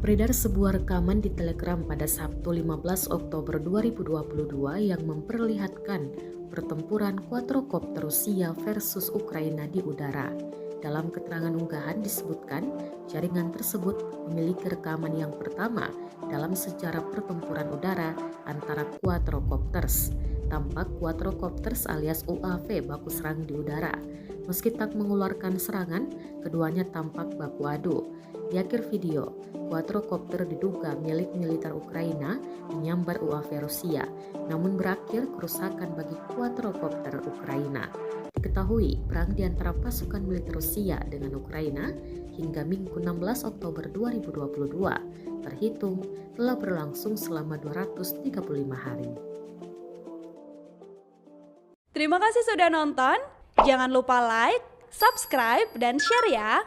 Beredar sebuah rekaman di Telegram pada Sabtu 15 Oktober 2022 yang memperlihatkan pertempuran quadrocopter Rusia versus Ukraina di udara. Dalam keterangan unggahan disebutkan, jaringan tersebut memiliki rekaman yang pertama dalam sejarah pertempuran udara antara quadrocopters. Tampak quadrocopters alias UAV baku serang di udara. Meski tak mengeluarkan serangan, keduanya tampak baku adu. Di akhir video, quadrocopter diduga milik militer Ukraina menyambar UAV Rusia, namun berakhir kerusakan bagi quadrocopter Ukraina. Diketahui, perang di antara pasukan militer Rusia dengan Ukraina hingga Minggu 16 Oktober 2022 terhitung telah berlangsung selama 235 hari. Terima kasih sudah nonton. Jangan lupa like, subscribe, dan share ya.